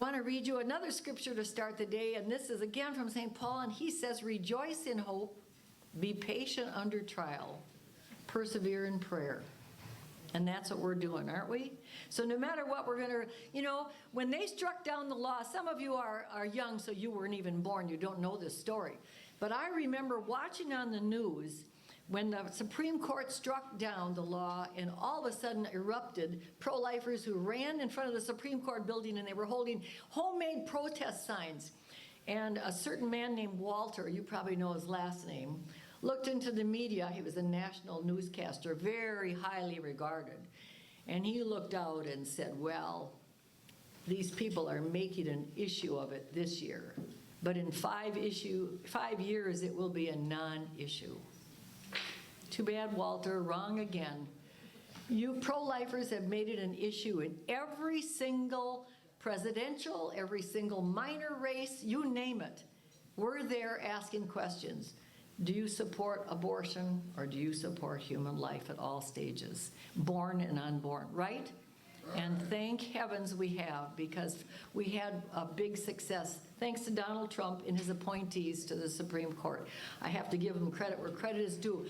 I want to read you another scripture to start the day, and this is again from St. Paul, and he says, rejoice in hope, be patient under trial, persevere in prayer. And that's what we're doing, aren't we? So no matter what, we're going to, when they struck down the law, some of you are young, so you weren't even born. You don't know this story. But I remember watching on the news when the Supreme Court struck down the law and all of a sudden erupted pro-lifers who ran in front of the Supreme Court building, and they were holding homemade protest signs. And a certain man named Walter, you probably know his last name, looked into the media. He was a national newscaster, very highly regarded. And he looked out and said, well, these people are making an issue of it this year. But in 5 years, it will be a non-issue. Too bad, Walter, wrong again. You pro-lifers have made it an issue in every single presidential, every single minor race, you name it. We're there asking questions. Do you support abortion or do you support human life at all stages, born and unborn, right? And thank heavens we have, because we had a big success thanks to Donald Trump and his appointees to the Supreme Court. I have to give him credit where credit is due.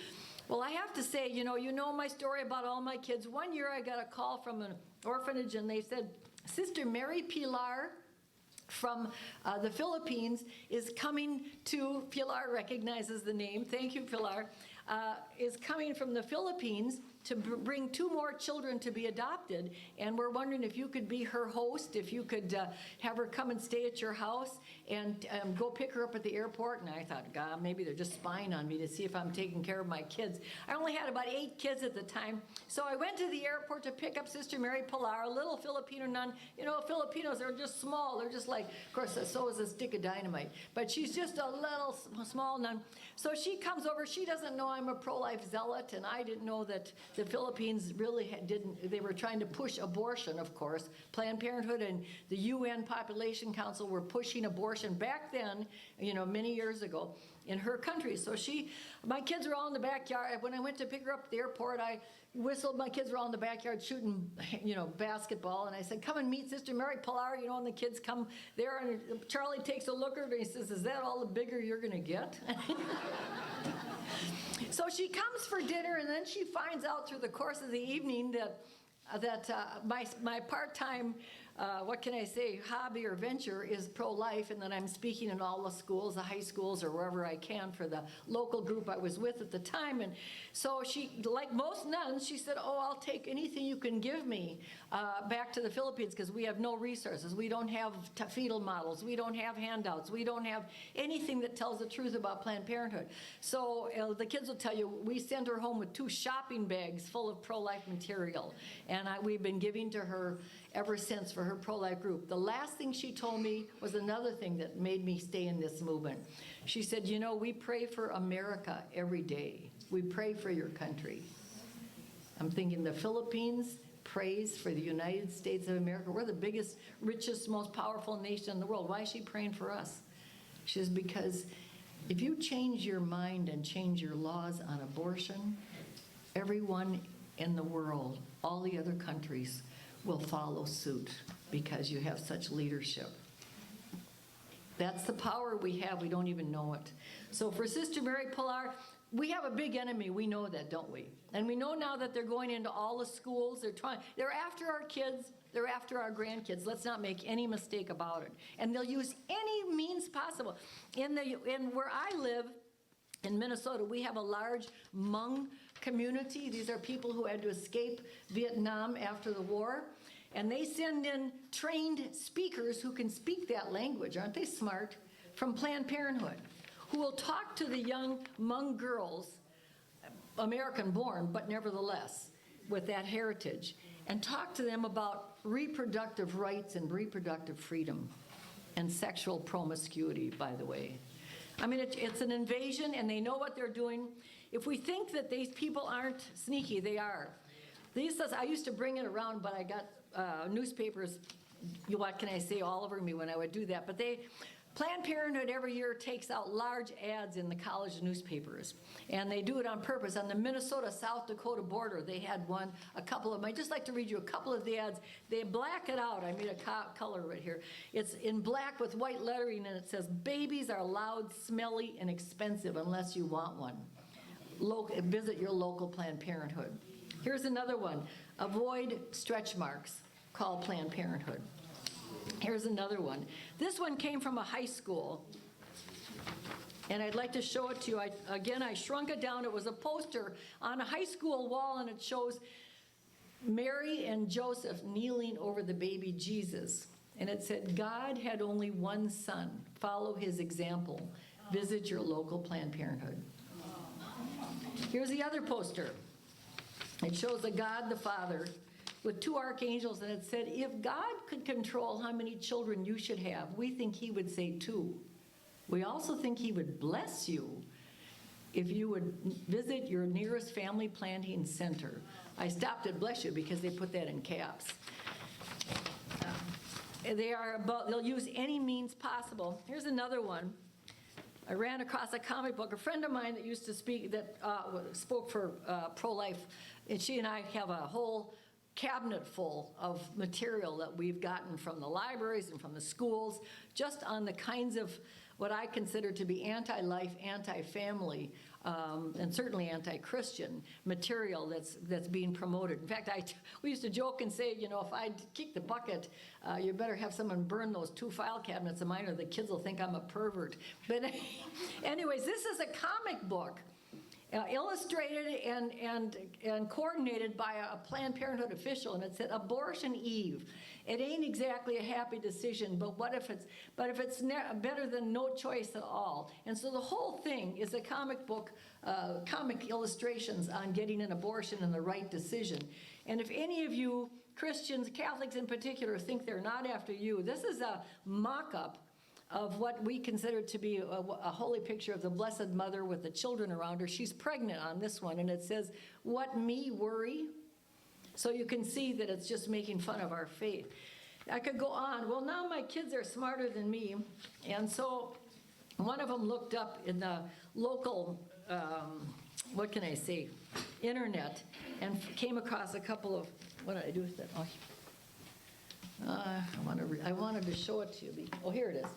Well, I have to say, you know my story about all my kids. One year I got a call from an orphanage, and they said, Sister Mary Pilar from the Philippines is coming to, Pilar recognizes the name, thank you Pilar, is coming from the Philippines to bring 2 more children to be adopted, and we're wondering if you could be her host, if you could have her come and stay at your house and go pick her up at the airport. And I thought, God, maybe they're just spying on me to see if I'm taking care of my kids. I only had about 8 kids at the time, so I went to the airport to pick up Sister Mary Pilar, a little Filipino nun. You know, Filipinos are just small. They're just like, of course, so is a stick of dynamite, but she's just a little small nun. So she comes over. She doesn't know I'm a pro-life zealot, and I didn't know that the Philippines really didn't, they were trying to push abortion, of course. Planned Parenthood and the UN Population Council were pushing abortion back then, many years ago in her country. So my kids were all in the backyard. When I went to pick her up at the airport, I whistled. My kids were all in the backyard shooting, basketball. And I said, come and meet Sister Mary Pilar, and the kids come there. And Charlie takes a look at her and he says, is that all the bigger you're going to get? So she comes for dinner, and then she finds out through the course of the evening that my part-time, hobby or venture is pro-life, and that I'm speaking in all the schools, the high schools, or wherever I can for the local group I was with at the time. And so she, like most nuns, she said, oh, I'll take anything you can give me back to the Philippines, because we have no resources. We don't have fetal models. We don't have handouts. We don't have anything that tells the truth about Planned Parenthood. So the kids will tell you, we sent her home with 2 shopping bags full of pro-life material. And we've been giving to her ever since for her pro-life group. The last thing she told me was another thing that made me stay in this movement. She said, we pray for America every day. We pray for your country. I'm thinking the Philippines prays for the United States of America. We're the biggest, richest, most powerful nation in the world. Why is she praying for us? She says, because if you change your mind and change your laws on abortion, everyone in the world, all the other countries, will follow suit because you have such leadership. That's the power we have. We don't even know it. So for Sister Mary Pilar, we have a big enemy. We know that, don't we? And we know now that they're going into all the schools. They're after our kids. They're after our grandkids. Let's not make any mistake about it. And they'll use any means possible. In where I live, in Minnesota, we have a large Hmong community. These are people who had to escape Vietnam after the war. And they send in trained speakers who can speak that language, aren't they smart, from Planned Parenthood, who will talk to the young Hmong girls, American-born, but nevertheless, with that heritage, and talk to them about reproductive rights and reproductive freedom and sexual promiscuity, by the way. I mean, it's an invasion, and they know what they're doing. If we think that these people aren't sneaky, they are. I used to bring it around, but I got newspapers, what can I say, all over me when I would do that. But Planned Parenthood every year takes out large ads in the college newspapers, and they do it on purpose. On the Minnesota-South Dakota border, they had one, a couple of them. I'd just like to read you a couple of the ads. They black it out. I made a color right here. It's in black with white lettering, and it says, "Babies are loud, smelly, and expensive unless you want one. Visit your local Planned Parenthood." Here's another one. "Avoid stretch marks. Call Planned Parenthood." Here's another one. This one came from a high school, and I'd like to show it to you. I shrunk it down. It was a poster on a high school wall, and it shows Mary and Joseph kneeling over the baby Jesus. And it said, "God had only one son. Follow his example. Visit your local Planned Parenthood." Here's the other poster. It shows a God the Father with two archangels, and it said, "If God could control how many children you should have, we think he would say 2. We also think he would bless you if you would visit your nearest family planting center." I stopped at "bless you" because they put that in caps. They'll use any means possible. Here's another one. I ran across a comic book. A friend of mine that used to spoke for Prolife, and she and I have a whole cabinet full of material that we've gotten from the libraries and from the schools, just on the kinds of what I consider to be anti-life, anti-family, and certainly anti-Christian material that's being promoted. In fact, we used to joke and say, if I kick the bucket, you better have someone burn those 2 file cabinets of mine, or the kids will think I'm a pervert. But anyways, this is a comic book. Illustrated and coordinated by a Planned Parenthood official, and it said, "Abortion Eve. It ain't exactly a happy decision, but if it's better than no choice at all." And so the whole thing is a comic book, comic illustrations on getting an abortion and the right decision. And if any of you Christians, Catholics in particular, think they're not after you, this is a mock-up of what we consider to be a holy picture of the Blessed Mother with the children around her. She's pregnant on this one, and it says, "What me worry?" So you can see that it's just making fun of our faith. I could go on. Well, now my kids are smarter than me, and so one of them looked up in the local, what can I say, internet, and came across a couple of, what did I do with that? I wanted to show it to you. Oh, here it is.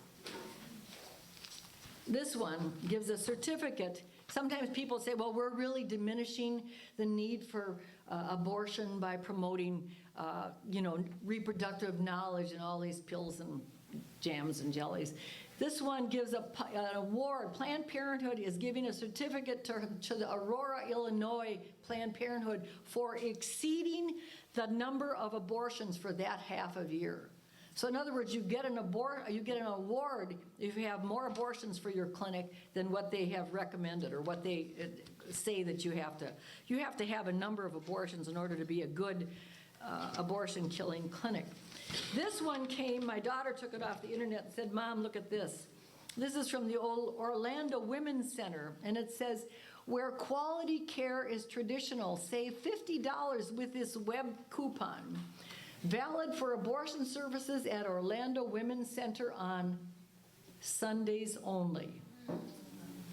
This one gives a certificate. Sometimes people say, well, we're really diminishing the need for abortion by promoting, reproductive knowledge and all these pills and jams and jellies. This one gives an award. Planned Parenthood is giving a certificate to the Aurora, Illinois Planned Parenthood for exceeding the number of abortions for that half of year. So in other words, you get an award if you have more abortions for your clinic than what they have recommended or what they say that you have to. You have to have a number of abortions in order to be a good abortion killing clinic. This one came, my daughter took it off the internet and said, "Mom, look at this." This is from the old Orlando Women's Center, and it says, "Where quality care is traditional, save $50 with this web coupon. Valid for abortion services at Orlando Women's Center on Sundays only."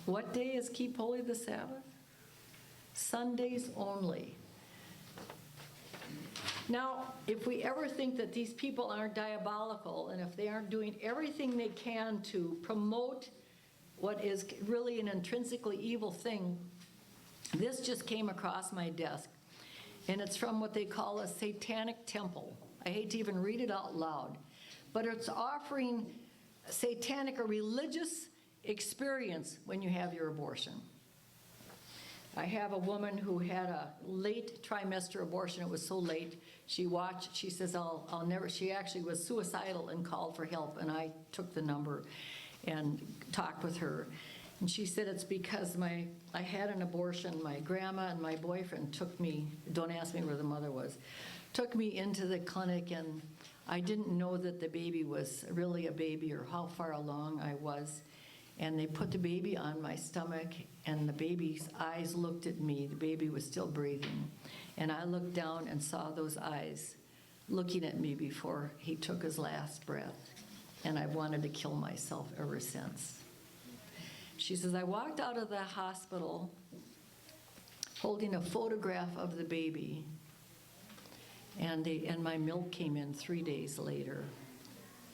What day is Keep Holy the Sabbath? Sundays only. Now, if we ever think that these people aren't diabolical, and if they aren't doing everything they can to promote what is really an intrinsically evil thing, this just came across my desk. And it's from what they call a satanic temple. I hate to even read it out loud. But it's offering a religious experience when you have your abortion. I have a woman who had a late trimester abortion. It was so late. She says, I'll never, she actually was suicidal and called for help. And I took the number and talked with her. And she said, it's because I had an abortion. My grandma and my boyfriend took me, don't ask me where the mother was, took me into the clinic, and I didn't know that the baby was really a baby or how far along I was. And they put the baby on my stomach, and the baby's eyes looked at me. The baby was still breathing. And I looked down and saw those eyes looking at me before he took his last breath. and I've wanted to kill myself ever since. She says, I walked out of the hospital holding a photograph of the baby, and my milk came in 3 days later.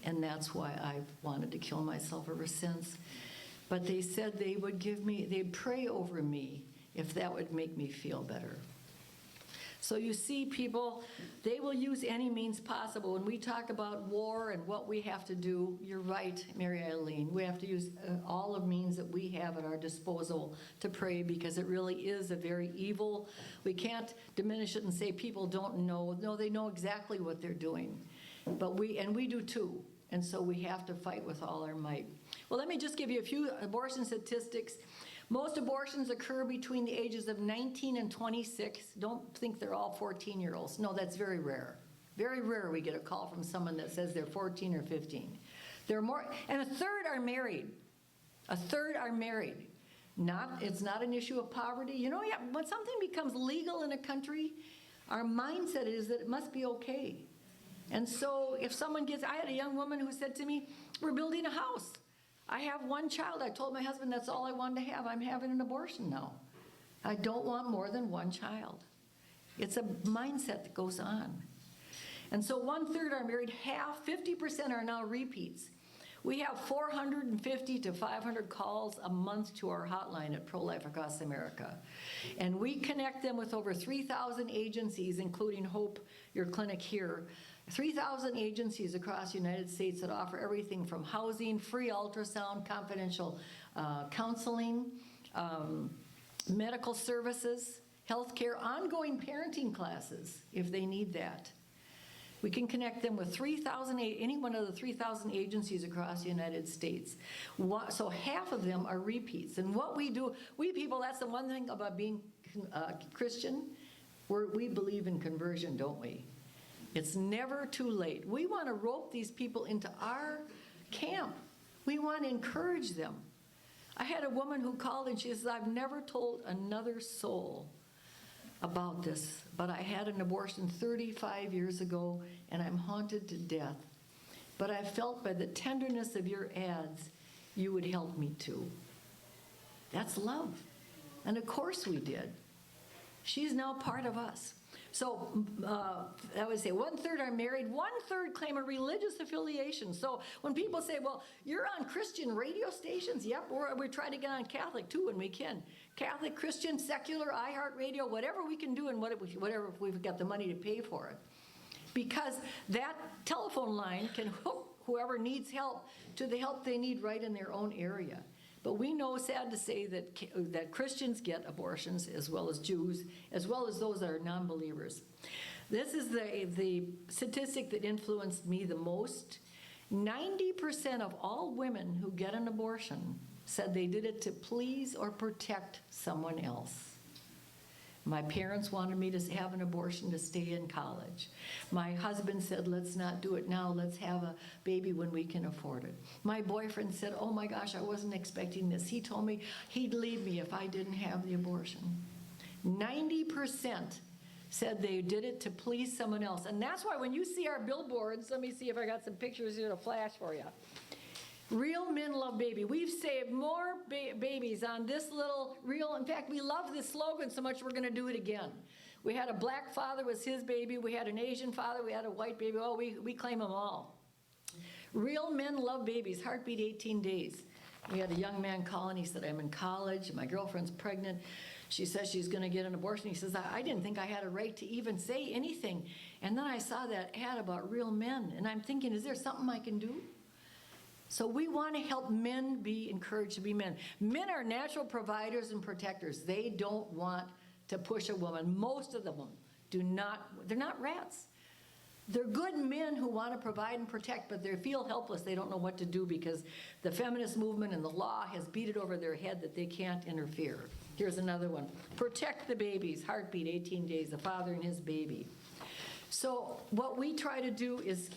And that's why I've wanted to kill myself ever since. But they said they'd pray over me if that would make me feel better. So you see, people, they will use any means possible. When we talk about war and what we have to do, you're right, Mary Eileen. We have to use all of means that we have at our disposal to pray, because it really is a very evil. We can't diminish it and say people don't know. No, they know exactly what they're doing. But we do too. And so we have to fight with all our might. Well, let me just give you a few abortion statistics. Most abortions occur between the ages of 19 and 26. Don't think they're all 14-year-olds. No, that's very rare. Very rare we get a call from someone that says they're 14 or 15. There are more, and a third are married. A third are married. It's not an issue of poverty. You know, yeah, when something becomes legal in a country, our mindset is that it must be okay. And so if someone I had a young woman who said to me, we're building a house. I have one child. I told my husband that's all I wanted to have. I'm having an abortion now. I don't want more than one child. It's a mindset that goes on. And so 1/3 are married, 50% are now repeats. We have 450 to 500 calls a month to our hotline at Prolife across America. And we connect them with over 3,000 agencies, including Hope, your clinic here. 3,000 agencies across the United States that offer everything from housing, free ultrasound, confidential counseling, medical services, healthcare, ongoing parenting classes if they need that. We can connect them with any one of the 3,000 agencies across the United States. So half of them are repeats. And what we do, we people, that's the one thing about being Christian, we believe in conversion, don't we? It's never too late. We want to rope these people into our camp. We want to encourage them. I had a woman who called and she says, I've never told another soul about this, but I had an abortion 35 years ago and I'm haunted to death. But I felt by the tenderness of your ads, you would help me too. That's love. And of course we did. She's now part of us. So I would say 1/3 are married, 1/3 claim a religious affiliation. So when people say, well, you're on Christian radio stations, yep, we try to get on Catholic too when we can. Catholic, Christian, secular, iHeartRadio, whatever we can do and whatever if we've got the money to pay for it. Because that telephone line can hook whoever needs help to the help they need right in their own area. But we know, sad to say, that Christians get abortions as well as Jews, as well as those that are non-believers. This is the statistic that influenced me the most. 90% of all women who get an abortion said they did it to please or protect someone else. My parents wanted me to have an abortion to stay in college. My husband said, let's not do it now. Let's have a baby when we can afford it. My boyfriend said, oh my gosh, I wasn't expecting this. He told me he'd leave me if I didn't have the abortion. 90% said they did it to please someone else. And that's why when you see our billboards, let me see if I got some pictures here to flash for you. Real Men Love Baby. We've saved more babies on this little in fact, we love this slogan so much we're going to do it again. We had a black father was his baby. We had an Asian father. We had a white baby. Oh, we claim them all. Real Men Love Babies. Heartbeat 18 days. We had a young man call and he said, I'm in college. My girlfriend's pregnant. She says she's going to get an abortion. He says, I didn't think I had a right to even say anything. And then I saw that ad about real men. And I'm thinking, is there something I can do? So we want to help men be encouraged to be men. Men are natural providers and protectors. They don't want to push a woman. Most of them do not. They're not rats. They're good men who want to provide and protect, but they feel helpless. They don't know what to do because the feminist movement and the law has beat it over their head that they can't interfere. Here's another one. Protect the babies. Heartbeat 18 days. The father and his baby. So what we try to do is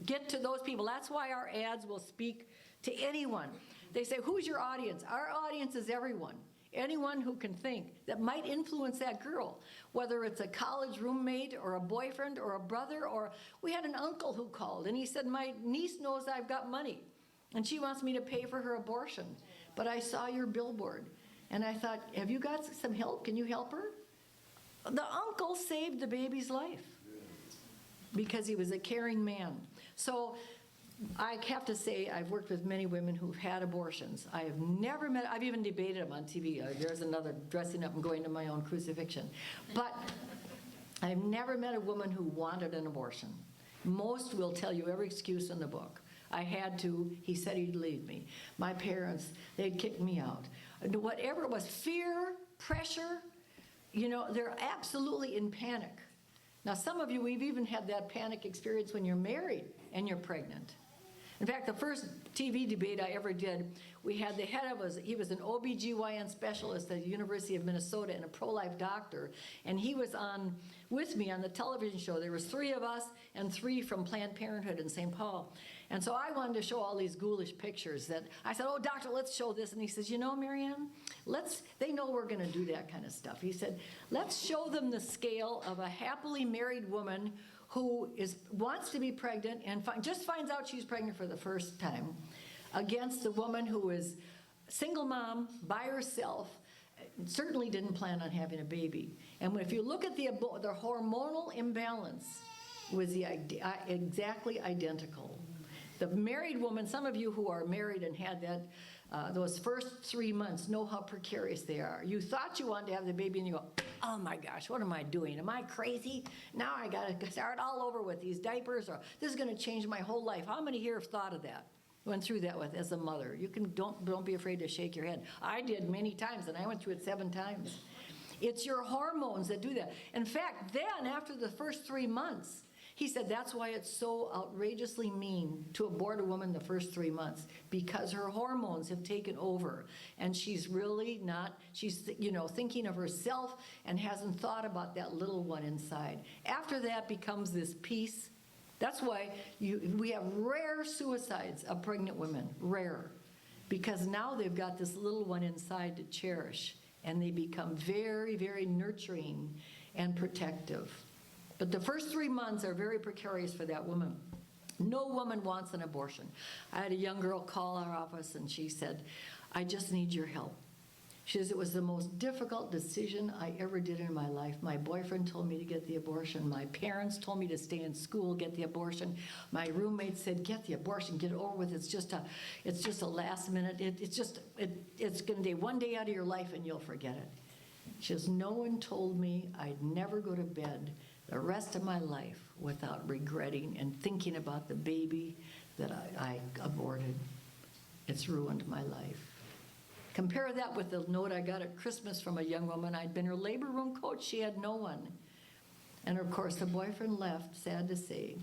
get to those people. That's why our ads will speak to anyone. They say, who's your audience? Our audience is everyone. anyone who can think that might influence that girl, whether it's a college roommate or a boyfriend or a brother, or we had an uncle who called and he said, my niece knows I've got money and she wants me to pay for her abortion, but I saw your billboard and I thought, have you got some help? Can you help her? The uncle saved the baby's life because he was a caring man. So I have to say, I've worked with many women who've had abortions. I have never met, I've even debated them on TV. There's another dressing up and going to my own crucifixion. But I've never met a woman who wanted an abortion. Most will tell you every excuse in the book. I had to, he said he'd leave me. My parents, they'd kick me out. Whatever it was, fear, pressure, you know, they're absolutely in panic. Now, some of you, we've even had that panic experience when you're married and you're pregnant. In fact, the first TV debate I ever did, we had the head of us, he was an OBGYN specialist at the University of Minnesota and a pro-life doctor, and he was on with me on the television show. There was 3 of us and 3 from Planned Parenthood in St. Paul. And so I wanted to show all these ghoulish pictures that, I said, oh, doctor, let's show this. And he says, you know, Mary Ann, they know we're gonna do that kind of stuff. He said, let's show them the scale of a happily married woman who wants to be pregnant and just finds out she's pregnant for the first time against the woman who is single mom by herself, certainly didn't plan on having a baby. And if you look at the hormonal imbalance was exactly identical. The married woman, some of you who are married and had that, those first 3 months know how precarious they are. You thought you wanted to have the baby and you go, oh my gosh, what am I doing? Am I crazy? Now I gotta start all over with these diapers, or this is gonna change my whole life. How many here have thought of that? Went through that with as a mother. You can, don't be afraid to shake your head. I did many times and I went through it 7 times. It's your hormones that do that. In fact, then after the first 3 months, he said that's why it's so outrageously mean to abort a woman the first 3 months, because her hormones have taken over and she's really not, she's, you know, thinking of herself and hasn't thought about that little one inside. After that becomes this peace. That's why we have rare suicides of pregnant women, rare, because now they've got this little one inside to cherish and they become very, very nurturing and protective. But the first 3 months are very precarious for that woman. No woman wants an abortion. I had a young girl call our office and she said, I just need your help. She says, it was the most difficult decision I ever did in my life. My boyfriend told me to get the abortion. My parents told me to stay in school, get the abortion. My roommate said, get the abortion, get it over with. It's just a last minute. It's gonna be one day out of your life and you'll forget it. She says, no one told me I'd never go to bed the rest of my life without regretting and thinking about the baby that I aborted. It's ruined my life. Compare that with the note I got at Christmas from a young woman. I'd been her labor room coach. She had no one. And of course, the boyfriend left, sad to say.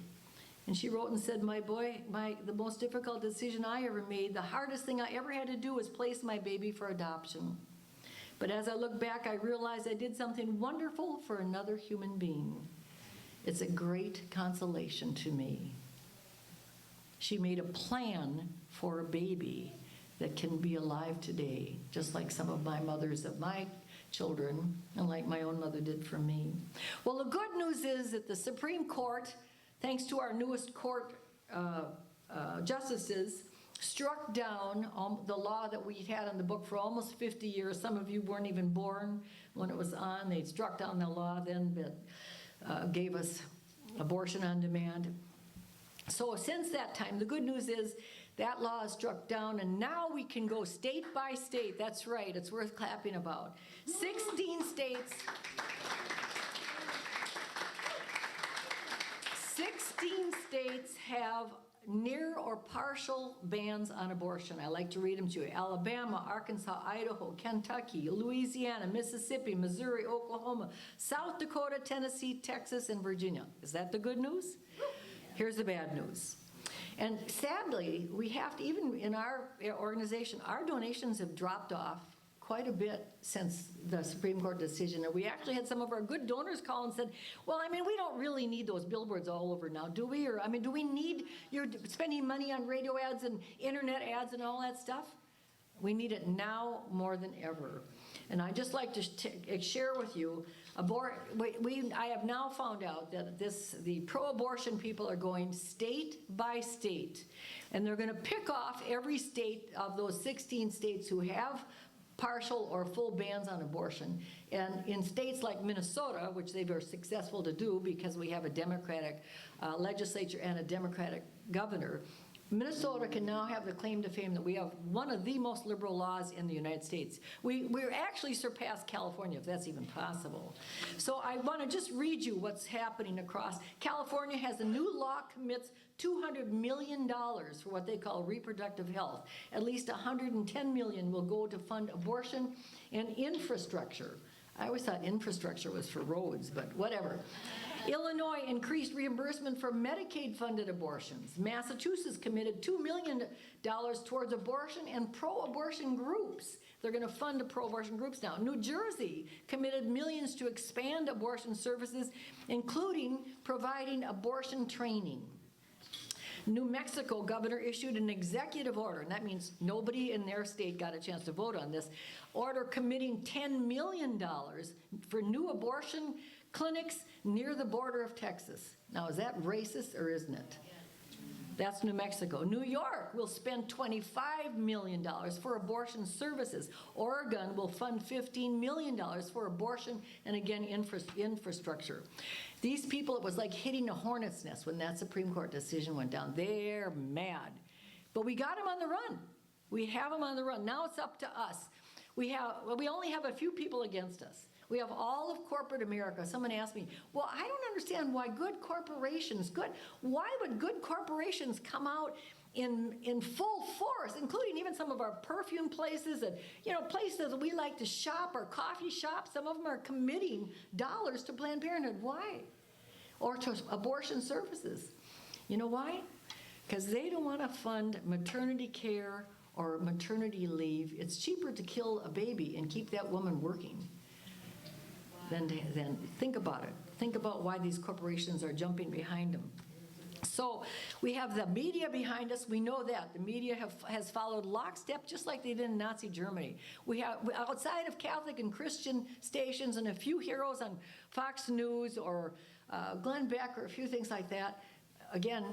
And she wrote and said, the most difficult decision I ever made, the hardest thing I ever had to do was place my baby for adoption. But as I look back, I realized I did something wonderful for another human being. It's a great consolation to me. She made a plan for a baby that can be alive today, just like some of my mothers of my children, and like my own mother did for me. Well, the good news is that the Supreme Court, thanks to our newest court justices, struck down the law that we had on the book for almost 50 years. Some of you weren't even born when it was on. They struck down the law then that gave us abortion on demand. So since that time, the good news is that law is struck down, and now we can go state by state. That's right, it's worth clapping about. 16 states. 16 states have near or partial bans on abortion. I like to read them to you. Alabama, Arkansas, Idaho, Kentucky, Louisiana, Mississippi, Missouri, Oklahoma, South Dakota, Tennessee, Texas, and Virginia. Is that the good news? Here's the bad news. And sadly, we have to, even in our organization, our donations have dropped off quite a bit since the Supreme Court decision. And we actually had some of our good donors call and said, well, I mean, we don't really need those billboards all over now, do we? Or, I mean, do we need your spending money on radio ads and internet ads and all that stuff? We need it now more than ever. And I'd just like to share with you, I have now found out that the pro-abortion people are going state by state, and they're going to pick off every state of those 16 states who have partial or full bans on abortion. And in states like Minnesota, which they were successful to do because we have a Democratic legislature and a Democratic governor, Minnesota can now have the claim to fame that we have one of the most liberal laws in the United States. We're actually surpassed California, if that's even possible. So I want to just read you what's happening across. California has a new law commits $200 million for what they call reproductive health. At least $110 million will go to fund abortion and infrastructure. I always thought infrastructure was for roads, but whatever. Illinois increased reimbursement for Medicaid-funded abortions. Massachusetts committed $2 million towards abortion and pro-abortion groups. They're going to fund the pro-abortion groups now. New Jersey committed millions to expand abortion services, including providing abortion training. New Mexico governor issued an executive order, and that means nobody in their state got a chance to vote on this, order committing $10 million for new abortion clinics near the border of Texas. Now, is that racist or isn't it? That's New Mexico. New York will spend $25 million for abortion services. Oregon will fund $15 million for abortion and, again, infrastructure. These people, it was like hitting a hornet's nest when that Supreme Court decision went down. They're mad. But we got them on the run. We have them on the run. Now it's up to us. We only have a few people against us. We have all of corporate America. Someone asked me, well, I don't understand why why would good corporations come out in full force, including even some of our perfume places and, places that we like to shop, our coffee shops. Some of them are committing dollars to Planned Parenthood. Why? Or to abortion services. You know why? Because they don't want to fund maternity care or maternity leave. It's cheaper to kill a baby and keep that woman working. Then think about it. Think about why these corporations are jumping behind them. So we have the media behind us. We know that. The media has followed lockstep just like they did in Nazi Germany. We have, outside of Catholic and Christian stations and a few heroes on Fox News or Glenn Beck or a few things like that, again,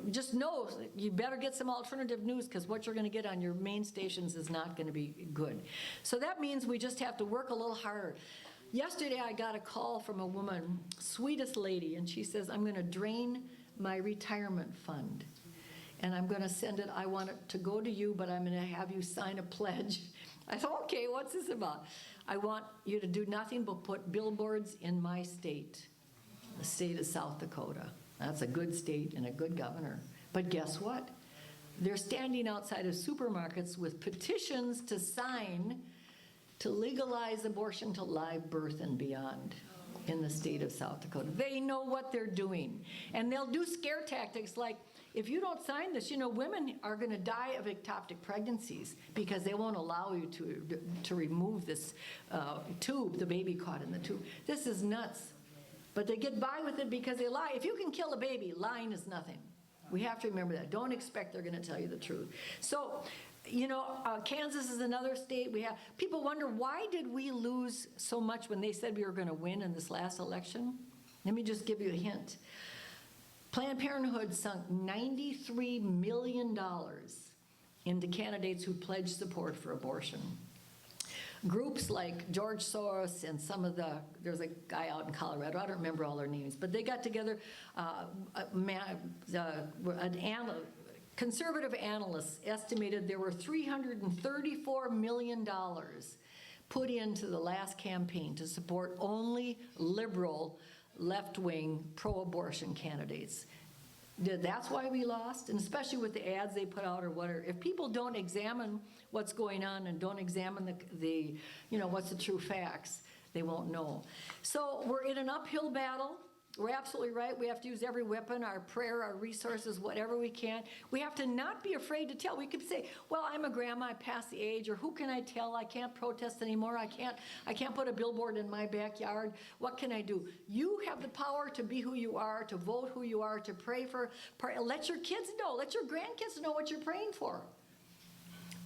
just know you better get some alternative news because what you're going to get on your main stations is not going to be good. So that means we just have to work a little harder. Yesterday I got a call from a woman, sweetest lady, and she says, I'm going to drain my retirement fund. And I'm going to send it, I want it to go to you, but I'm going to have you sign a pledge. I thought, okay, what's this about? I want you to do nothing but put billboards in my state, the state of South Dakota. That's a good state and a good governor. But guess what? They're standing outside of supermarkets with petitions to sign to legalize abortion to live birth and beyond in the state of South Dakota. They know what they're doing. And they'll do scare tactics like, if you don't sign this, women are going to die of ectopic pregnancies because they won't allow you to remove this tube, the baby caught in the tube. This is nuts. But they get by with it because they lie. If you can kill a baby, lying is nothing. We have to remember that. Don't expect they're going to tell you the truth. So, Kansas is another state. People wonder, why did we lose so much when they said we were going to win in this last election? Let me just give you a hint. Planned Parenthood sunk $93 million into candidates who pledged support for abortion. Groups like George Soros and there's a guy out in Colorado, I don't remember all their names, but they got together, conservative analysts estimated there were $334 million put into the last campaign to support only liberal, left-wing, pro-abortion candidates. That's why we lost, and especially with the ads they put out or whatever. If people don't examine what's going on and don't examine the what's the true facts, they won't know. So we're in an uphill battle. We're absolutely right. We have to use every weapon, our prayer, our resources, whatever we can. We have to not be afraid to tell. We could say, well, I'm a grandma, I passed the age, or who can I tell? I can't protest anymore. I can't put a billboard in my backyard. What can I do? You have the power to be who you are, to vote who you are, to pray. Let your kids know. Let your grandkids know what you're praying for.